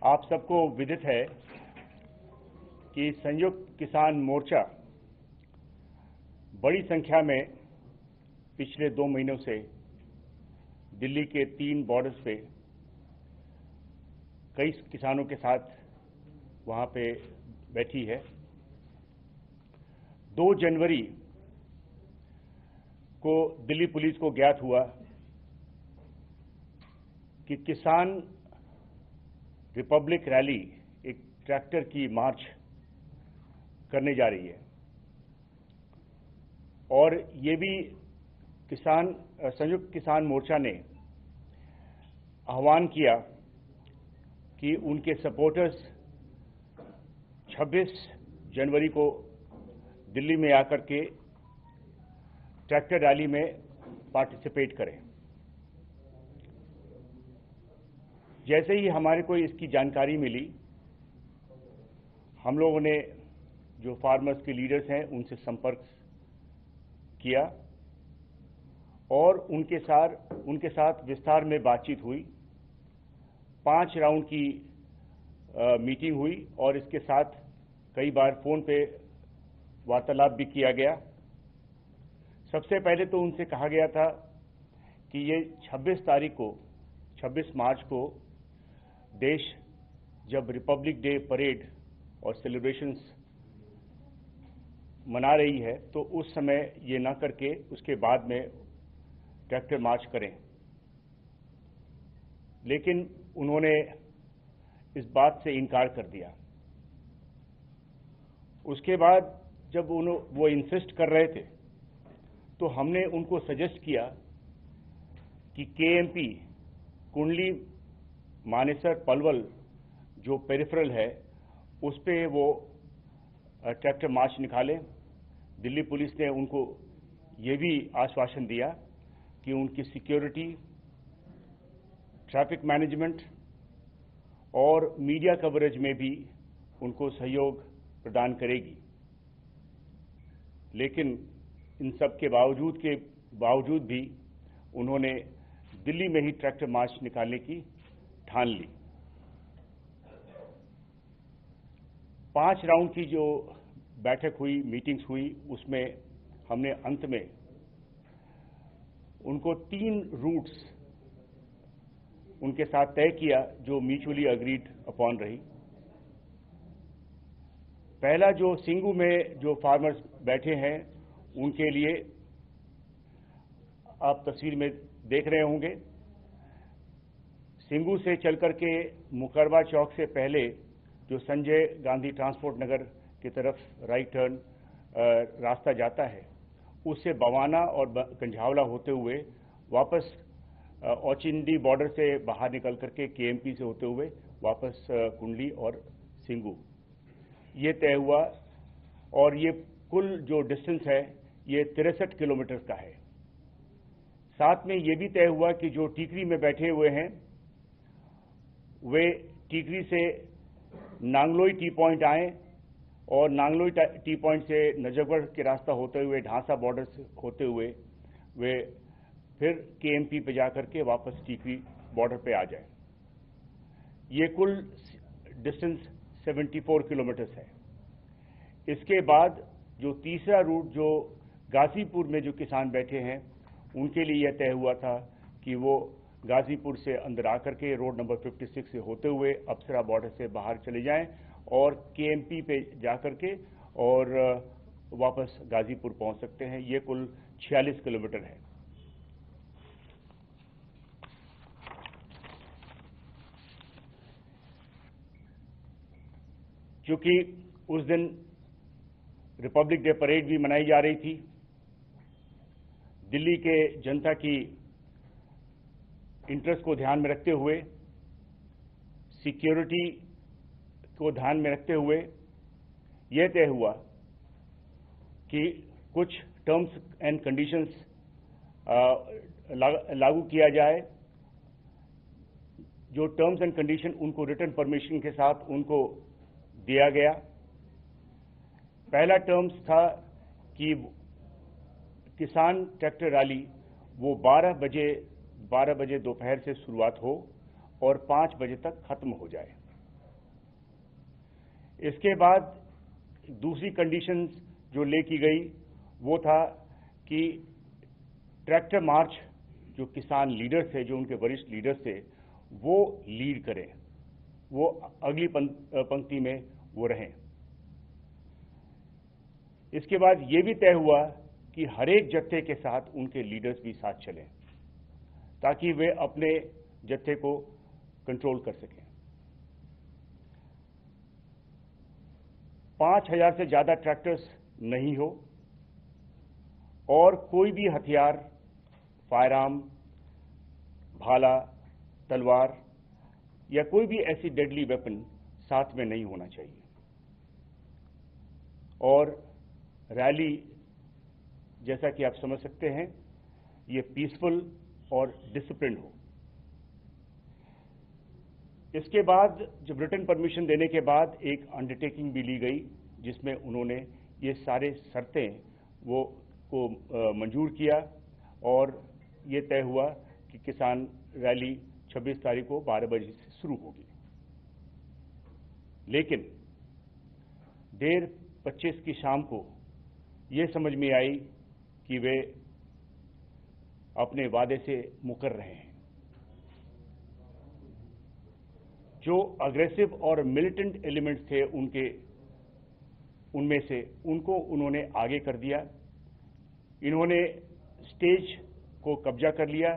आप सबको विदित है कि संयुक्त किसान मोर्चा बड़ी संख्या में पिछले 2 महीनों से दिल्ली के 3 बॉर्डर्स पे कई किसानों के साथ वहां पे बैठी है। 2 जनवरी को दिल्ली पुलिस को ज्ञात हुआ कि किसान रिपब्लिक रैली एक ट्रैक्टर की मार्च करने जा रही है और ये भी संयुक्त किसान मोर्चा ने आह्वान किया कि उनके सपोर्टर्स 26 जनवरी को दिल्ली में आकर के ट्रैक्टर रैली में पार्टिसिपेट करें। जैसे ही हमारे को इसकी जानकारी मिली, हम लोगों ने जो फार्मर्स के लीडर्स हैं उनसे संपर्क किया और उनके साथ विस्तार में बातचीत हुई। 5 राउंड की मीटिंग हुई और इसके साथ कई बार फोन पे वार्तालाप भी किया गया। सबसे पहले तो उनसे कहा गया था कि ये 26 मार्च को देश जब रिपब्लिक डे परेड और सेलिब्रेशंस मना रही है तो उस समय ये ना करके उसके बाद में ट्रैक्टर मार्च करें, लेकिन उन्होंने इस बात से इनकार कर दिया। उसके बाद जब वो इंसिस्ट कर रहे थे तो हमने उनको सजेस्ट किया कि केएमपी कुंडली मानेसर पलवल जो पेरिफेरल है उस पे वो ट्रैक्टर मार्च निकालें। दिल्ली पुलिस ने उनको ये भी आश्वासन दिया कि उनकी सिक्योरिटी, ट्रैफिक मैनेजमेंट और मीडिया कवरेज में भी उनको सहयोग प्रदान करेगी। लेकिन इन सब के बावजूद भी उन्होंने दिल्ली में ही ट्रैक्टर मार्च निकालने की ठान ली। 5 राउंड की जो बैठक हुई, मीटिंग्स हुई, उसमें हमने अंत में उनको 3 रूट्स उनके साथ तय किया जो म्यूचुअली अग्रीड अपॉन रही। पहला जो सिंगू में जो फार्मर्स बैठे हैं उनके लिए आप तस्वीर में देख रहे होंगे, सिंगू से चलकर के मुकरबा चौक से पहले जो संजय गांधी ट्रांसपोर्ट नगर की तरफ राइट टर्न रास्ता जाता है, उससे बवाना और कंझावला होते हुए वापस औचिंदी बॉर्डर से बाहर निकल करके केएमपी से होते हुए वापस कुंडली और सिंगू ये तय हुआ। और ये कुल जो डिस्टेंस है ये 63 किलोमीटर का है। साथ में ये भी तय हुआ कि जो टीकरी में बैठे हुए हैं वे टीकरी से नांगलोई टी पॉइंट आए और नांगलोई टी पॉइंट से नजफगढ़ के रास्ता होते हुए ढांसा बॉर्डर से होते हुए वे फिर केएमपी पे जाकर के वापस टीकरी बॉर्डर पे आ जाए। ये कुल डिस्टेंस 74 किलोमीटर है। इसके बाद जो तीसरा रूट जो गाजीपुर में जो किसान बैठे हैं उनके लिए यह तय हुआ था कि वो गाजीपुर से अंदर आकर के रोड नंबर 56 से होते हुए अप्सरा बॉर्डर से बाहर चले जाएं और केएमपी पे जाकर के और वापस गाजीपुर पहुंच सकते हैं। ये कुल 46 किलोमीटर है। क्योंकि उस दिन रिपब्लिक डे परेड भी मनाई जा रही थी, दिल्ली के जनता की इंटरेस्ट को ध्यान में रखते हुए, सिक्योरिटी को ध्यान में रखते हुए यह तय हुआ कि कुछ टर्म्स एंड कंडीशंस लागू किया जाए। जो टर्म्स एंड कंडीशन उनको रिटर्न परमिशन के साथ उनको दिया गया। पहला टर्म्स था कि किसान ट्रैक्टर रैली वो 12 बजे दोपहर से शुरुआत हो और 5 बजे तक खत्म हो जाए। इसके बाद दूसरी कंडीशन जो ले की गई वो था कि ट्रैक्टर मार्च जो किसान लीडर्स थे, जो उनके वरिष्ठ लीडर्स थे, वो लीड करें, वो अगली पंक्ति में वो रहें। इसके बाद ये भी तय हुआ कि हर एक जत्थे के साथ उनके लीडर्स भी साथ चलें ताकि वे अपने जत्थे को कंट्रोल कर सकें। 5000 से ज्यादा ट्रैक्टर्स नहीं हो और कोई भी हथियार, फायरआर्म, भाला, तलवार या कोई भी ऐसी डेडली वेपन साथ में नहीं होना चाहिए और रैली, जैसा कि आप समझ सकते हैं, ये पीसफुल और डिसिप्लिन हो। इसके बाद जब रिटन परमिशन देने के बाद एक अंडरटेकिंग भी ली गई जिसमें उन्होंने ये सारे शर्तें को मंजूर किया और ये तय हुआ कि किसान रैली 26 तारीख को 12 बजे से शुरू होगी। लेकिन देर 25 की शाम को ये समझ में आई कि वे अपने वादे से मुकर रहे हैं। जो अग्रेसिव और मिलिटेंट एलिमेंट्स थे उनमें से उनको उन्होंने आगे कर दिया। इन्होंने स्टेज को कब्जा कर लिया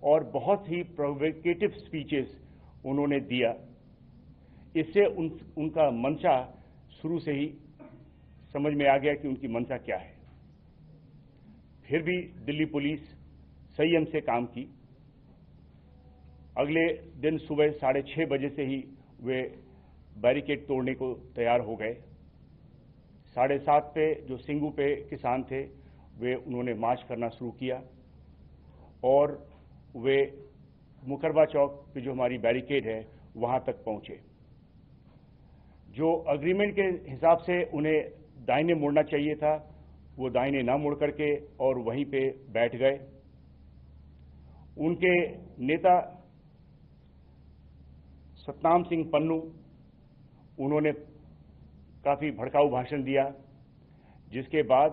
और बहुत ही प्रोवोकेटिव स्पीचेस उन्होंने दिया। इससे उनका मंशा शुरू से ही समझ में आ गया कि उनकी मंशा क्या है। फिर भी दिल्ली पुलिस संयम से काम की। अगले दिन सुबह 6:30 बजे से ही वे बैरिकेड तोड़ने को तैयार हो गए। 7:30 पे जो सिंगू पे किसान थे वे उन्होंने मार्च करना शुरू किया और वे मुकरबा चौक पे जो हमारी बैरिकेड है वहां तक पहुंचे। जो अग्रीमेंट के हिसाब से उन्हें दाहिने मुड़ना चाहिए था वो दाहिने ना मुड़ करके और वहीं पे बैठ गए। उनके नेता सतनाम सिंह पन्नू, उन्होंने काफी भड़काऊ भाषण दिया, जिसके बाद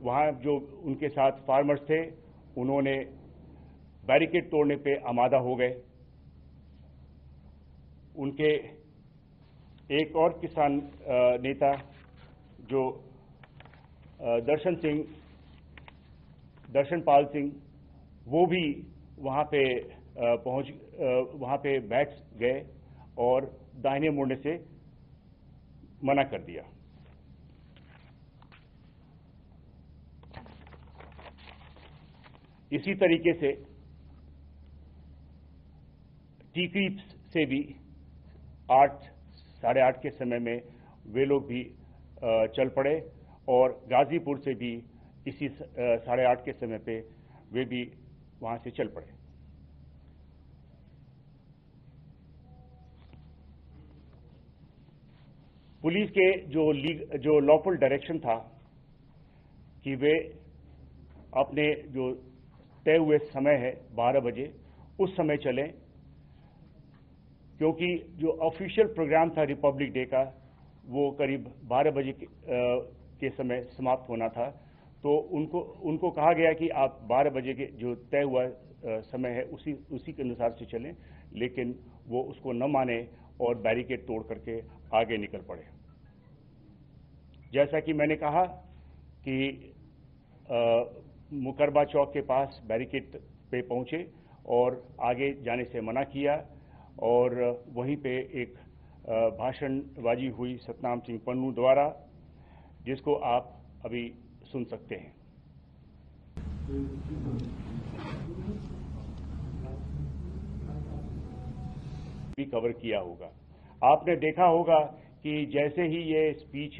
वहां जो उनके साथ फार्मर्स थे उन्होंने बैरिकेड तोड़ने पे आमादा हो गए। उनके एक और किसान नेता जो दर्शनपाल सिंह, वो भी वहां पे बैठ गए और दाहिने मुड़ने से मना कर दिया। इसी तरीके से टीकरी से भी 8, साढ़े 8 के समय में वे लोग भी चल पड़े और गाजीपुर से भी इसी 8:30 के समय पे वे भी वहां से चल पड़े। पुलिस के जो लॉफुल डायरेक्शन था कि वे अपने जो तय हुए समय है 12 बजे उस समय चलें, क्योंकि जो ऑफिशियल प्रोग्राम था रिपब्लिक डे का वो करीब 12 बजे के समय समाप्त होना था। तो उनको कहा गया कि आप 12 बजे के जो तय हुआ समय है उसी के अनुसार से चलें, लेकिन वो उसको न माने और बैरिकेड तोड़ करके आगे निकल पड़े। जैसा कि मैंने कहा कि मुकरबा चौक के पास बैरिकेड पे पहुंचे और आगे जाने से मना किया और वहीं पे एक भाषणबाजी हुई सतनाम सिंह पन्नू द्वारा, जिसको आप अभी सुन सकते हैं। भी कवर किया होगा। आपने देखा होगा कि जैसे ही ये स्पीच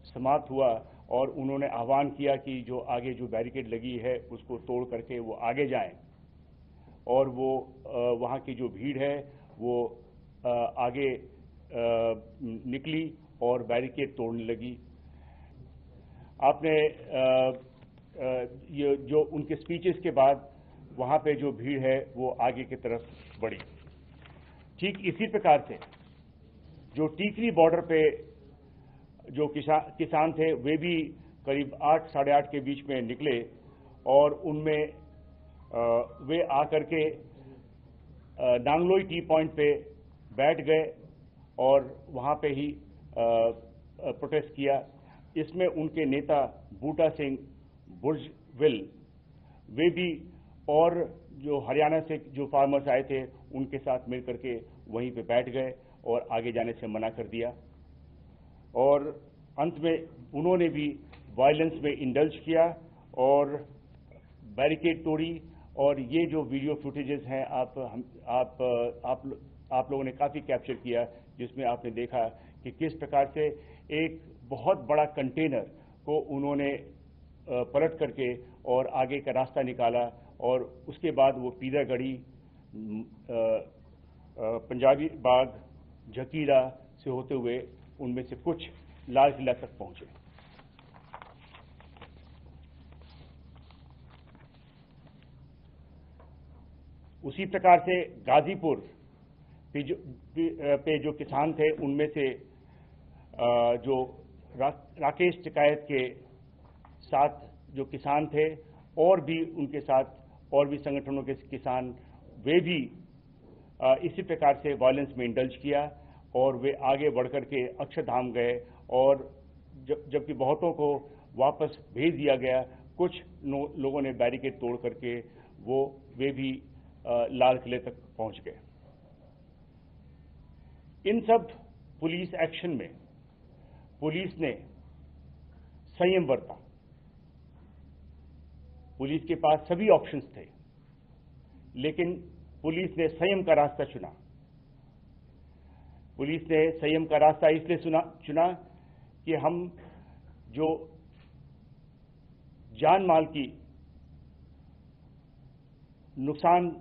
समाप्त हुआ और उन्होंने आह्वान किया कि जो आगे जो बैरिकेड लगी है उसको तोड़ करके वो आगे जाएं, और वो वहाँ की जो भीड़ है वो आगे निकली और बैरिकेड तोड़ने लगी। आपने ये जो उनके स्पीचेस के बाद वहाँ पे जो भीड़ है वो आगे की तरफ बढ़ी। ठीक इसी प्रकार से जो टीकरी बॉर्डर पे जो किसान थे वे भी करीब 8 साढ़े 8 के बीच में निकले और उनमें वे आकर के नांगलोई टी पॉइंट पे बैठ गए और वहां पे ही प्रोटेस्ट किया। इसमें उनके नेता बूटा सिंह बुर्जविल वे भी और जो हरियाणा से जो फार्मर्स आए थे उनके साथ मिलकर के वहीं पे बैठ गए और आगे जाने से मना कर दिया और अंत में उन्होंने भी वायलेंस में इंडल्ज किया और बैरिकेड तोड़ी। और ये जो वीडियो फुटेजेस हैं आप लोगों ने काफी कैप्चर किया, जिसमें आपने देखा कि किस प्रकार से एक बहुत बड़ा कंटेनर को उन्होंने पलट करके और आगे का रास्ता निकाला और उसके बाद वो पीरागढ़ी, पंजाबी बाग, झकीरा से होते हुए उनमें से कुछ लाल किला तक पहुंचे। उसी प्रकार से गाजीपुर पे जो किसान थे उनमें से जो राकेश टिकायत के साथ जो किसान थे और भी उनके साथ और भी संगठनों के किसान वे भी इसी प्रकार से वायलेंस में इंडल्ज किया और वे आगे बढ़कर के अक्षरधाम गए और जबकि बहुतों को वापस भेज दिया गया, कुछ लोगों ने बैरिकेड तोड़ करके वे भी लाल किले तक पहुंच गए। इन सब पुलिस एक्शन में पुलिस ने संयम बरता। पुलिस के पास सभी ऑप्शंस थे, लेकिन पुलिस ने संयम का रास्ता चुना। पुलिस ने संयम का रास्ता इसलिए चुना कि हम जो जान माल की नुकसान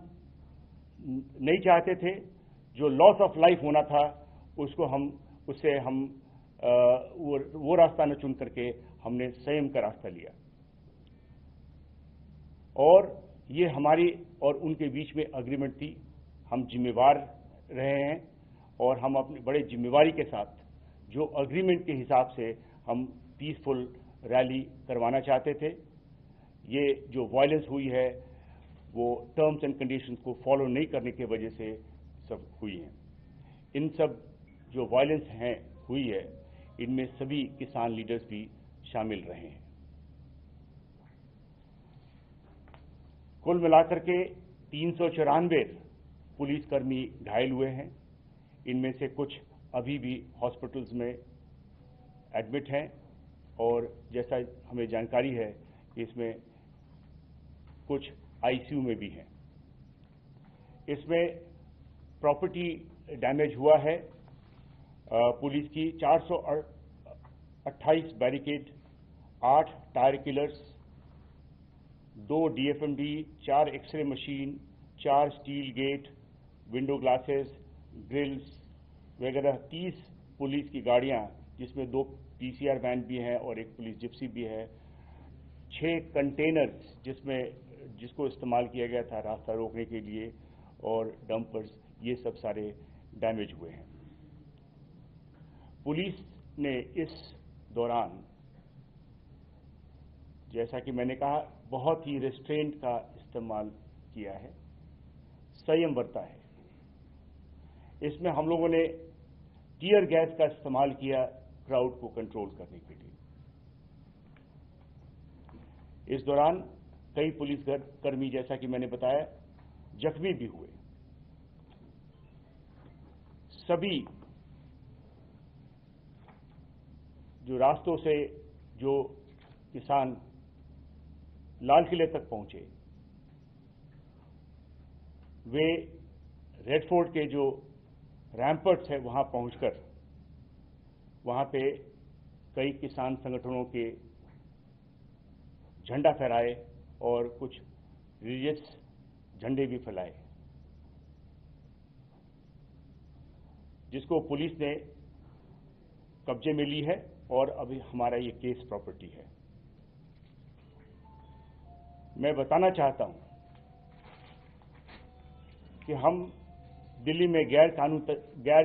नहीं चाहते थे, जो लॉस ऑफ लाइफ होना था उससे हम वो रास्ता न चुन करके हमने संयम का रास्ता लिया और ये हमारी और उनके बीच में एग्रीमेंट थी। हम जिम्मेवार रहे हैं और हम अपनी बड़े जिम्मेवारी के साथ जो एग्रीमेंट के हिसाब से हम पीसफुल रैली करवाना चाहते थे। ये जो वायलेंस हुई है वो टर्म्स एंड कंडीशंस को फॉलो नहीं करने की वजह से सब हुई है। इन सब जो वायलेंस हुई है इनमें सभी किसान लीडर्स भी शामिल रहे हैं। कुल मिलाकर के 394 पुलिसकर्मी घायल हुए हैं। इनमें से कुछ अभी भी हॉस्पिटल्स में एडमिट हैं और जैसा हमें जानकारी है इसमें कुछ आईसीयू में भी हैं। इसमें प्रॉपर्टी डैमेज हुआ है पुलिस की 428 barricade, 8 tyre killers, 2 DFMD, 4 x-ray machine, 4 steel gate, window glasses, grills वगैरह 30 पुलिस की गाड़ियां, जिसमें 2 PCR वैन भी हैं और एक पुलिस जिप्सी भी है, 6 कंटेनर्स जिसको इस्तेमाल किया गया था रास्ता रोकने के लिए और डंपर्स, ये सब सारे डैमेज हुए हैं। पुलिस ने इस दौरान, जैसा कि मैंने कहा, बहुत ही रेस्ट्रेंट का इस्तेमाल किया है, संयम बरता है। इसमें हम लोगों ने टीयर गैस का इस्तेमाल किया क्राउड को कंट्रोल करने के लिए। इस दौरान कई पुलिसकर्मी, जैसा कि मैंने बताया, जख्मी भी हुए। सभी जो रास्तों से जो किसान लाल किले तक पहुंचे, वे रेड फोर्ट के जो रैम्पर्ट्स है वहां पहुंचकर वहां पे कई किसान संगठनों के झंडा फहराए और कुछ रिलीजियस झंडे भी फैलाए, जिसको पुलिस ने कब्जे में ली है और अभी हमारा ये केस प्रॉपर्टी है। मैं बताना चाहता हूं कि हम दिल्ली में गैर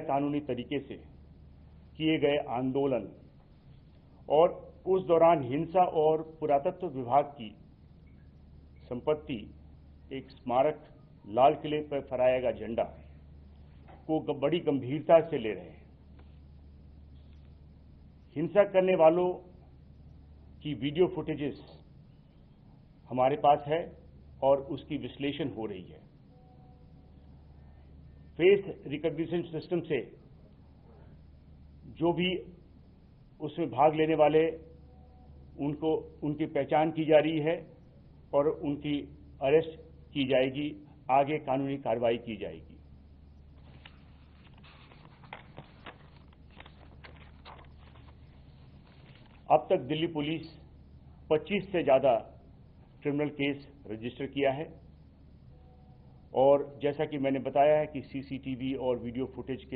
कानूनी तरीके से किए गए आंदोलन और उस दौरान हिंसा और पुरातत्व विभाग की संपत्ति, एक स्मारक लाल किले पर फहराया गया झंडा को बड़ी गंभीरता से ले रहे हैं। हिंसा करने वालों की वीडियो फुटेजेस हमारे पास है और उसकी विश्लेषण हो रही है। फेस रिकॉग्निशन सिस्टम से जो भी उसमें भाग लेने वाले उनकी पहचान की जा रही है और उनकी अरेस्ट की जाएगी, आगे कानूनी कार्रवाई की जाएगी। अब तक दिल्ली पुलिस 25 से ज्यादा क्रिमिनल केस रजिस्टर किया है और जैसा कि मैंने बताया है कि सीसीटीवी और वीडियो फुटेज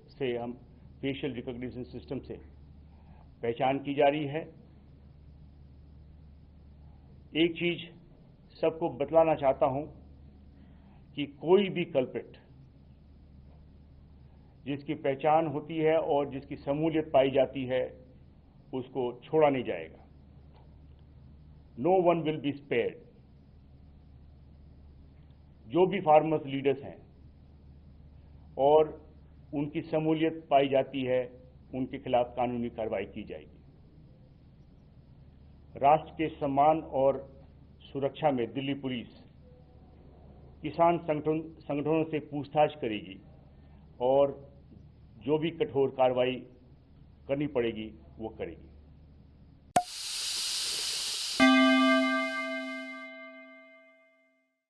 से हम फेशियल रिकॉग्निशन सिस्टम से पहचान की जा रही है। एक चीज सबको बतलाना चाहता हूं कि कोई भी कल्प्रिट जिसकी पहचान होती है और जिसकी शमूलियत पाई जाती है उसको छोड़ा नहीं जाएगा। No one will be spared. जो भी फार्मर्स लीडर्स हैं और उनकी शमूलियत पाई जाती है उनके खिलाफ कानूनी कार्रवाई की जाएगी। राष्ट्र के सम्मान और सुरक्षा में दिल्ली पुलिस किसान संगठनों से पूछताछ करेगी और जो भी कठोर कार्रवाई करनी पड़ेगी वो करेगी।